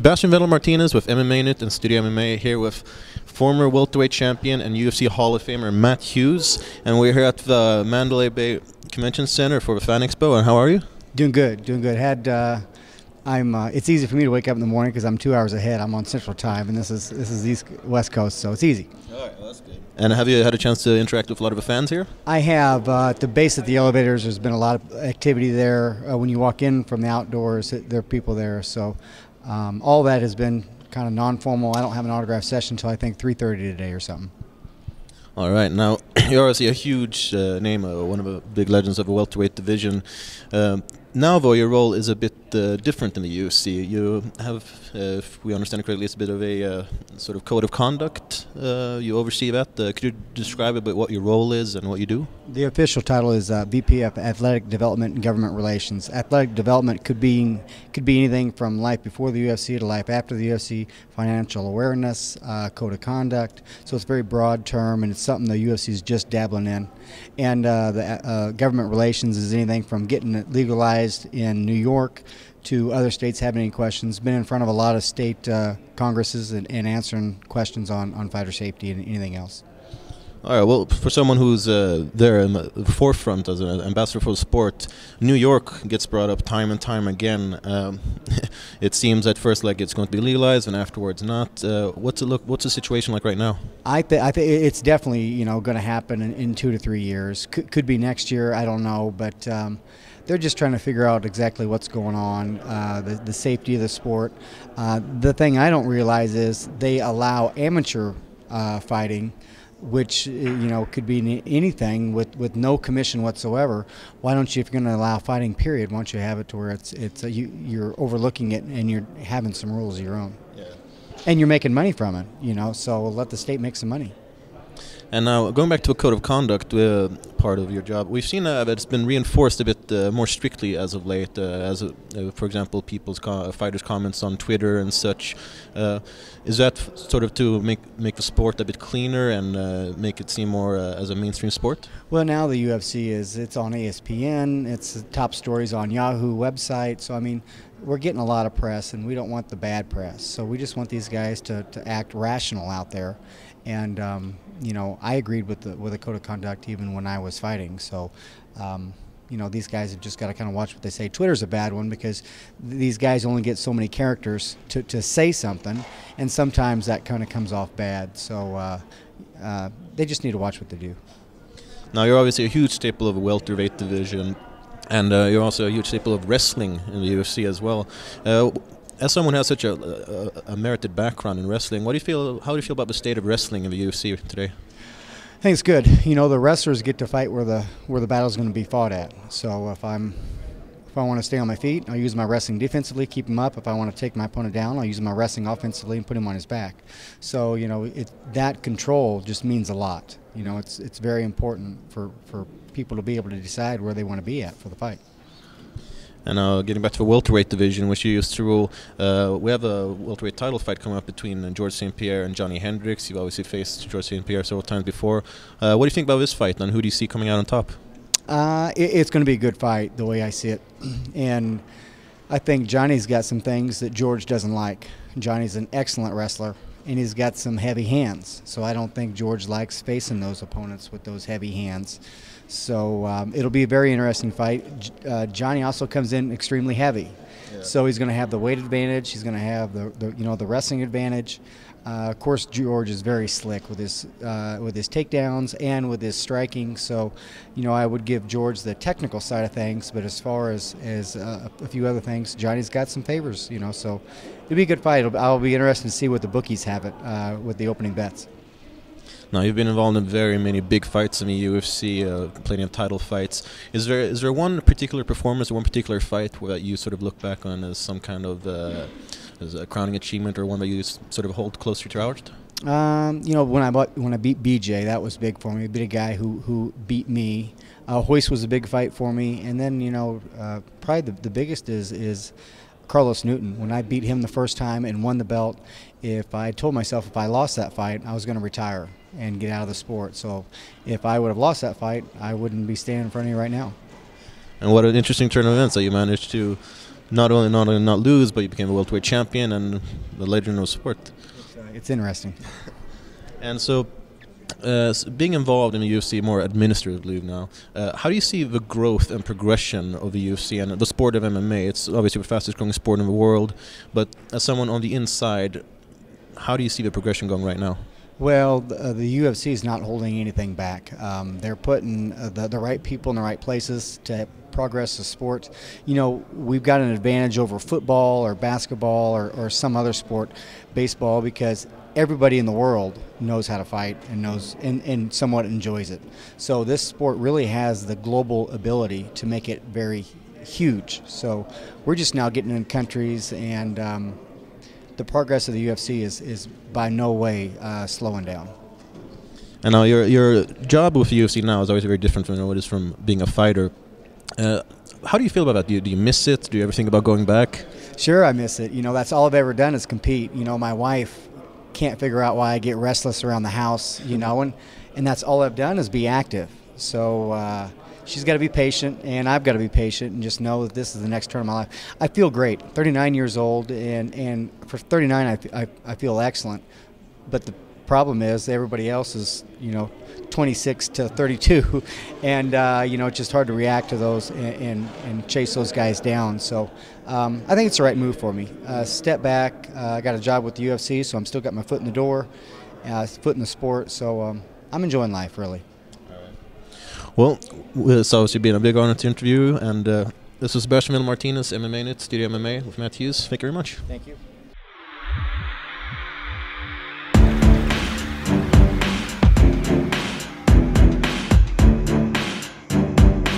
Sebastian Vettel Martinez with MMAnytt and Studio MMA here with former welterweight champion and UFC Hall of Famer Matt Hughes, and we're here at the Mandalay Bay Convention Center for the Fan Expo. And how are you? Doing good, doing good. It's easy for me to wake up in the morning because I'm 2 hours ahead. I'm on Central Time, and this is West Coast, so it's easy. All right, well, that's good. And have you had a chance to interact with a lot of the fans here? I have. At the base of the elevators, there's been a lot of activity there. When you walk in from the outdoors, there are people there. So all that has been kind of non-formal. I don't have an autograph session until I think 3:30 today or something. All right. Now, you're obviously a huge name, one of the big legends of the welterweight division. Now, though, your role is a bit different in the UFC. You have, if we understand it correctly, it's a bit of a sort of code of conduct. You oversee that. Could you describe a bit what your role is and what you do? The official title is VP of Athletic Development and Government Relations. Athletic development could be anything from life before the UFC to life after the UFC, financial awareness, code of conduct. So it's a very broad term, and it's something the UFC is just dabbling in. And the government relations is anything from getting it legalized in New York to other states having any questions. Been in front of a lot of state congresses and answering questions on fighter safety and anything else. All right. Well, for someone who's there in the forefront as an ambassador for the sport, New York gets brought up time and time again. It seems at first like it's going to be legalized, and afterwards not. What's the situation like right now? I think it's definitely going to happen in 2 to 3 years. Could be next year. I don't know, but. They're just trying to figure out exactly what's going on, the safety of the sport. The thing I don't realize is they allow amateur fighting, which could be anything with no commission whatsoever. Why don't you, if you're going to allow fighting, period, why don't you have it to where you're overlooking it and you're having some rules of your own, yeah. And you're making money from it, so let the state make some money. And now, going back to a code of conduct, part of your job, we've seen that it's been reinforced a bit more strictly as of late. For example, fighters' comments on Twitter and such. Is that sort of to make the sport a bit cleaner and make it seem more as a mainstream sport? Well, now the UFC it's on ESPN. It's the top stories on Yahoo website. So I mean, we're getting a lot of press, and we don't want the bad press. So we just want these guys to act rational out there. And I agreed with the code of conduct even when I was fighting. So, these guys have just got to kind of watch what they say. Twitter's a bad one because these guys only get so many characters to say something, and sometimes that kind of comes off bad. So they just need to watch what they do. Now, you're obviously a huge staple of the welterweight division, and you're also a huge staple of wrestling in the UFC as well. As someone who has such a merited background in wrestling, how do you feel about the state of wrestling in the UFC today? I think it's good. The wrestlers get to fight where the battle's going to be fought at. So if I want to stay on my feet, I'll use my wrestling defensively, keep him up. If I want to take my opponent down, I'll use my wrestling offensively and put him on his back. So that control just means a lot. It's very important for people to be able to decide where they want to be at for the fight. And getting back to the welterweight division, which you used to rule, we have a welterweight title fight coming up between George St-Pierre and Johnny Hendricks. You've obviously faced George St-Pierre several times before. What do you think about this fight, and who do you see coming out on top? It's going to be a good fight, the way I see it. And I think Johnny's got some things that George doesn't like. Johnny's an excellent wrestler, and he's got some heavy hands. So I don't think George likes facing those opponents with those heavy hands. So it'll be a very interesting fight. Johnny also comes in extremely heavy, yeah. So he's going to have the weight advantage. He's going to have the wrestling advantage. Of course, George is very slick with his takedowns and with his striking. So, I would give George the technical side of things, but as far as a few other things, Johnny's got some favors. So it'll be a good fight. I'll be interested to see what the bookies have it with the opening bets. Now, you've been involved in very many big fights in the UFC, plenty of title fights. Is there one particular performance or one particular fight that you sort of look back on as some kind of as a crowning achievement, or one that you sort of hold closer to your heart? When I beat BJ, that was big for me. I beat a guy who beat me. Hoist was a big fight for me, and then probably the biggest is Carlos Newton. When I beat him the first time and won the belt, if I told myself if I lost that fight, I was going to retire and get out of the sport. So if I would have lost that fight, I wouldn't be standing in front of you right now. And what an interesting turn of events that you managed to not lose, but you became a welterweight champion and the legend of sport. It's interesting. And so, being involved in the UFC more administratively now, how do you see the growth and progression of the UFC and the sport of MMA? It's obviously the fastest growing sport in the world, but as someone on the inside, how do you see the progression going right now? Well, the UFC is not holding anything back. They're putting the right people in the right places to progress the sport. You know, we've got an advantage over football or basketball or some other sport, baseball, because everybody in the world knows how to fight and somewhat enjoys it. So this sport really has the global ability to make it very huge. So we're just now getting in countries, and the progress of the UFC is by no way slowing down. And now your job with the UFC now is always very different from what it is from being a fighter. How do you feel about that? Do you miss it? Do you ever think about going back? Sure, I miss it. You know, that's all I've ever done is compete. You know, my wife can't figure out why I get restless around the house, you know, and that's all I've done is be active. So she's got to be patient, and I've got to be patient and just know that this is the next turn of my life. I feel great. 39 years old, and for 39 I feel excellent. But the problem is everybody else is, you know, 26 to 32, and you know, it's just hard to react to those and chase those guys down. So I think it's the right move for me. Step back. I got a job with the UFC, so I'm still got my foot in the door, foot in the sport. So I'm enjoying life, really. Well, it's obviously been a big honor to interview you, and this was Sebastian Martinez, MMAnytt, Studio MMA with Matt Hughes. Thank you very much. Thank you.